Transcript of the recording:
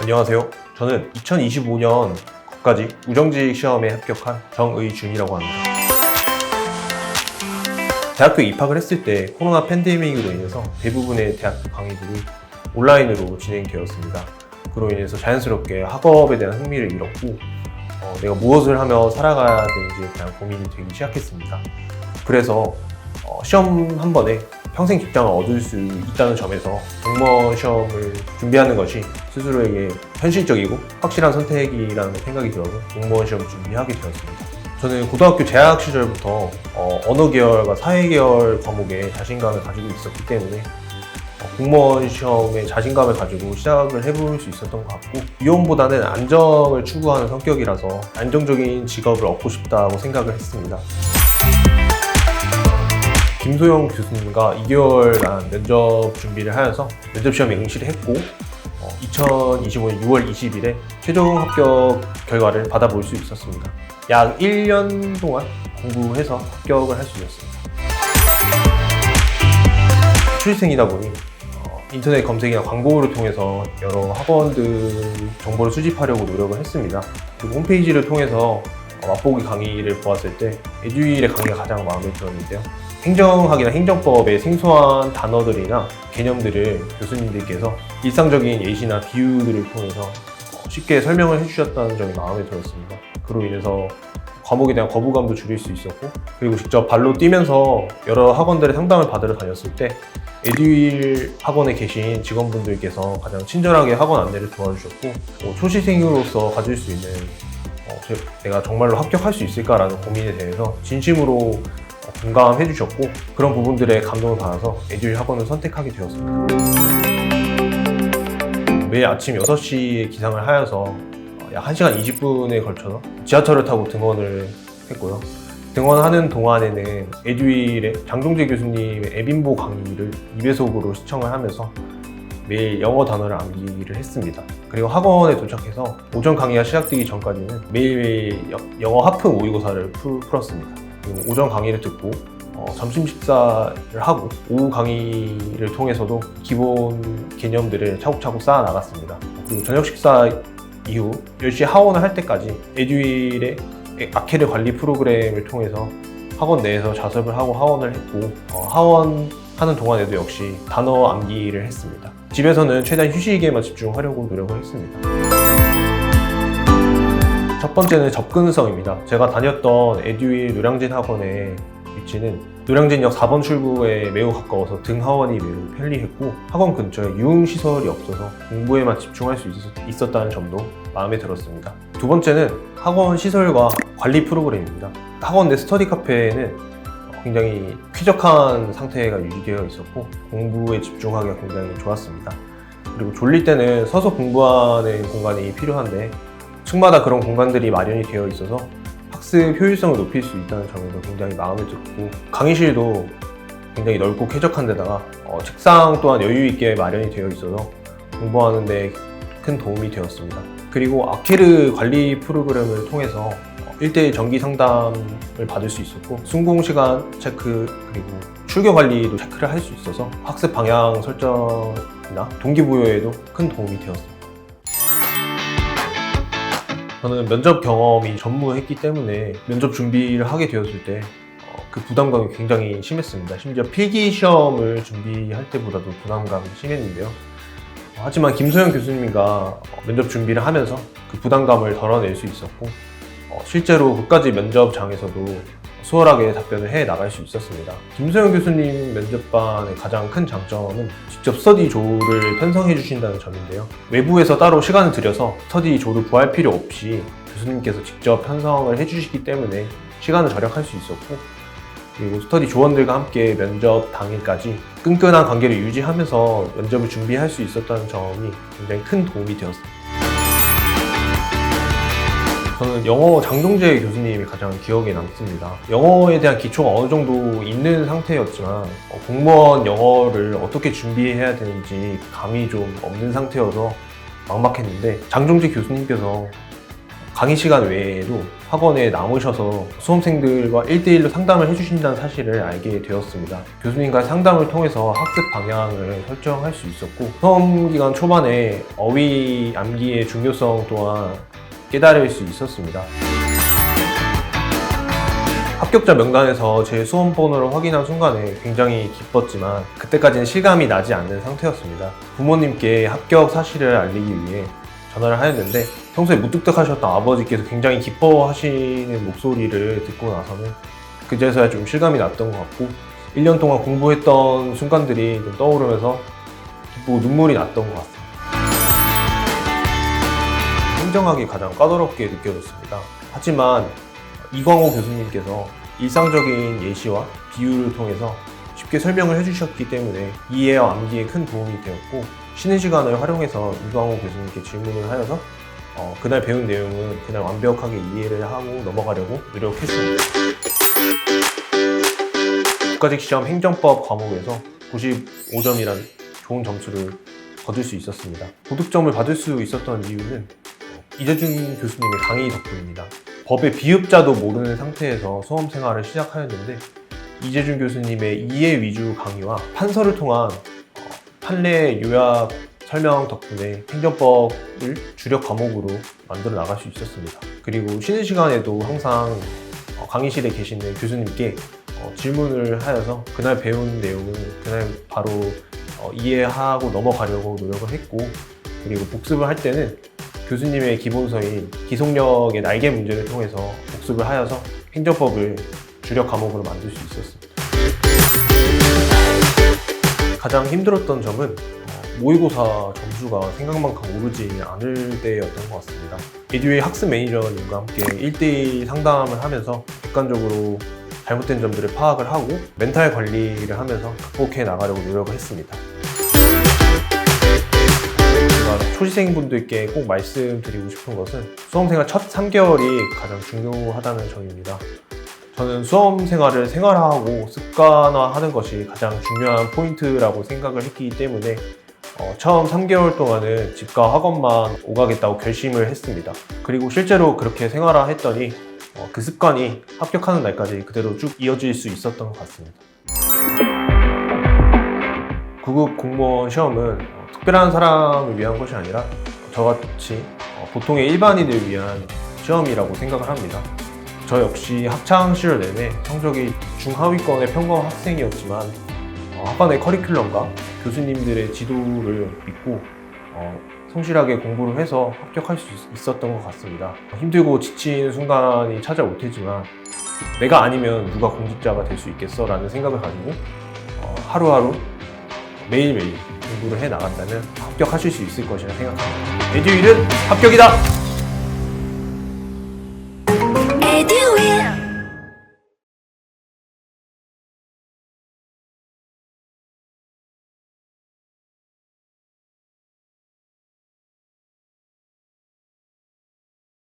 안녕하세요. 저는 2025년 국가직 우정직 시험에 합격한 정의준이라고 합니다. 대학교 입학을 했을 때 코로나 팬데믹으로 인해서 대부분의 대학교 강의들이 온라인으로 진행되었습니다. 그로 인해서 자연스럽게 학업에 대한 흥미를 잃었고 내가 무엇을 하며 살아가야 되는지에 대한 고민이 되기 시작했습니다. 그래서 시험 한 번에 평생 직장을 얻을 수 있다는 점에서 공무원 시험을 준비하는 것이 스스로에게 현실적이고 확실한 선택이라는 생각이 들어서 공무원 시험을 준비하게 되었습니다. 저는 고등학교 재학 시절부터 언어 계열과 사회 계열 과목에 자신감을 가지고 있었기 때문에 공무원 시험에 자신감을 가지고 시작을 해볼 수 있었던 것 같고, 위험보다는 안정을 추구하는 성격이라서 안정적인 직업을 얻고 싶다고 생각을 했습니다. 김소영 교수님과 2개월간 면접 준비를 하여서 면접 시험에 응시를 했고 2025년 6월 20일에 최종 합격 결과를 받아볼 수 있었습니다. 약 1년 동안 공부해서 합격을 할 수 있었습니다. 출생이다 보니 인터넷 검색이나 광고를 통해서 여러 학원들 정보를 수집하려고 노력을 했습니다. 그리고 홈페이지를 통해서 맛보기 강의를 보았을 때 에듀윌의 강의가 가장 마음에 들었는데요. 행정학이나 행정법의 생소한 단어들이나 개념들을 교수님들께서 일상적인 예시나 비유들을 통해서 쉽게 설명을 해주셨다는 점이 마음에 들었습니다. 그로 인해서 과목에 대한 거부감도 줄일 수 있었고, 그리고 직접 발로 뛰면서 여러 학원들의 상담을 받으러 다녔을 때 에듀윌 학원에 계신 직원분들께서 가장 친절하게 학원 안내를 도와주셨고, 초시생으로서 가질 수 있는 내가 정말로 합격할 수 있을까라는 고민에 대해서 진심으로 공감해 주셨고, 그런 부분들에 감동을 받아서 에듀윌 학원을 선택하게 되었습니다. 매일 아침 6시에 기상을 하여서 약 1시간 20분에 걸쳐서 지하철을 타고 등원을 했고요. 등원하는 동안에는 에듀윌의 장종재 교수님의 에빈보 강의를 2배속으로 시청을 하면서 매일 영어 단어를 암기를 했습니다. 그리고 학원에 도착해서 오전 강의가 시작되기 전까지는 매일매일 영어 하프 모의고사를 풀었습니다. 그리고 오전 강의를 듣고 점심 식사를 하고 오후 강의를 통해서도 기본 개념들을 차곡차곡 쌓아 나갔습니다. 그리고 저녁 식사 이후 10시에 하원을 할 때까지 에듀윌의 아케르 관리 프로그램을 통해서 학원 내에서 자습을 하고 하원을 했고, 하원하는 동안에도 역시 단어 암기를 했습니다. 집에서는 최대한 휴식에만 집중하려고 노력을 했습니다. 첫 번째는 접근성입니다. 제가 다녔던 에듀윌 노량진 학원의 위치는 노량진역 4번 출구에 매우 가까워서 등하원이 매우 편리했고, 학원 근처에 유흥시설이 없어서 공부에만 집중할 수 있었다는 점도 마음에 들었습니다. 두 번째는 학원 시설과 관리 프로그램입니다. 학원 내 스터디 카페에는 굉장히 쾌적한 상태가 유지되어 있었고 공부에 집중하기가 굉장히 좋았습니다. 그리고 졸릴 때는 서서 공부하는 공간이 필요한데 층마다 그런 공간들이 마련이 되어 있어서 학습 효율성을 높일 수 있다는 점에서 굉장히 마음에 들었고, 강의실도 굉장히 넓고 쾌적한 데다가 책상 또한 여유 있게 마련이 되어 있어서 공부하는 데 큰 도움이 되었습니다. 그리고 아케르 관리 프로그램을 통해서 1:1 정기 상담을 받을 수 있었고, 순공 시간 체크 그리고 출결 관리도 체크를 할 수 있어서 학습 방향 설정이나 동기부여에도 큰 도움이 되었습니다. 저는 면접 경험이 전무했기 때문에 면접 준비를 하게 되었을 때 그 부담감이 굉장히 심했습니다. 심지어 필기 시험을 준비할 때보다도 부담감이 심했는데요. 하지만 김소영 교수님과 면접 준비를 하면서 그 부담감을 덜어낼 수 있었고, 실제로 그까지 면접장에서도 수월하게 답변을 해 나갈 수 있었습니다. 김소영 교수님 면접반의 가장 큰 장점은 직접 스터디 조를 편성해 주신다는 점인데요. 외부에서 따로 시간을 들여서 스터디 조를 구할 필요 없이 교수님께서 직접 편성을 해 주시기 때문에 시간을 절약할 수 있었고, 그리고 스터디 조원들과 함께 면접 당일까지 끈끈한 관계를 유지하면서 면접을 준비할 수 있었다는 점이 굉장히 큰 도움이 되었습니다. 저는 영어 장종재 교수님이 가장 기억에 남습니다. 영어에 대한 기초가 어느 정도 있는 상태였지만 공무원 영어를 어떻게 준비해야 되는지 감이 좀 없는 상태여서 막막했는데, 장종재 교수님께서 강의 시간 외에도 학원에 남으셔서 수험생들과 1대1로 상담을 해주신다는 사실을 알게 되었습니다. 교수님과의 상담을 통해서 학습 방향을 설정할 수 있었고, 수험 기간 초반에 어휘 암기의 중요성 또한 깨달을 수 있었습니다. 합격자 명단에서 제 수험 번호를 확인한 순간에 굉장히 기뻤지만 그때까지는 실감이 나지 않는 상태였습니다. 부모님께 합격 사실을 알리기 위해 전화를 하였는데 평소에 무뚝뚝하셨던 아버지께서 굉장히 기뻐하시는 목소리를 듣고 나서는 그제서야 좀 실감이 났던 것 같고, 1년 동안 공부했던 순간들이 좀 떠오르면서 기쁘고 눈물이 났던 것 같습니다. 행정학이 가장 까다롭게 느껴졌습니다. 하지만 이광호 교수님께서 일상적인 예시와 비유를 통해서 쉽게 설명을 해주셨기 때문에 이해와 암기에 큰 도움이 되었고, 쉬는 시간을 활용해서 이광호 교수님께 질문을 하여서 그날 배운 내용은 그날 완벽하게 이해를 하고 넘어가려고 노력했습니다. 국가직 시험 행정법 과목에서 95점이란 좋은 점수를 거둘 수 있었습니다. 고득점을 받을 수 있었던 이유는 이재준 교수님의 강의 덕분입니다. 법의 비읍자도 모르는 상태에서 수험 생활을 시작하였는데, 이재준 교수님의 이해 위주 강의와 판서를 통한 판례 요약 설명 덕분에 행정법을 주력 과목으로 만들어 나갈 수 있었습니다. 그리고 쉬는 시간에도 항상 강의실에 계시는 교수님께 질문을 하여서 그날 배운 내용을 그날 바로 이해하고 넘어가려고 노력을 했고, 그리고 복습을 할 때는 교수님의 기본서인 기속력의 날개 문제를 통해서 복습을 하여서 행정법을 주력 과목으로 만들 수 있었습니다. 가장 힘들었던 점은 모의고사 점수가 생각만큼 오르지 않을 때였던 것 같습니다. 에듀의 학습 매니저님과 함께 1대1 상담을 하면서 객관적으로 잘못된 점들을 파악을 하고 멘탈 관리를 하면서 극복해 나가려고 노력을 했습니다. 제가 초시생분들께 꼭 말씀드리고 싶은 것은 수험생활 첫 3개월이 가장 중요하다는 점입니다. 저는 수험 생활을 생활화하고 습관화하는 것이 가장 중요한 포인트라고 생각을 했기 때문에 처음 3개월 동안은 집과 학원만 오가겠다고 결심을 했습니다. 그리고 실제로 그렇게 생활화했더니 그 습관이 합격하는 날까지 그대로 쭉 이어질 수 있었던 것 같습니다. 9급 공무원 시험은 특별한 사람을 위한 것이 아니라 저같이 보통의 일반인을 위한 시험이라고 생각을 합니다. 저 역시 학창시절 내내 성적이 중하위권의 평범 학생이었지만 학원의 커리큘럼과 교수님들의 지도를 믿고 성실하게 공부를 해서 합격할 수 있었던 것 같습니다. 힘들고 지치는 순간이 찾아올 테지만 내가 아니면 누가 공직자가 될 수 있겠어? 라는 생각을 가지고 하루하루 매일매일 공부를 해 나간다면 합격하실 수 있을 것이라 생각합니다. 에듀윌은 합격이다!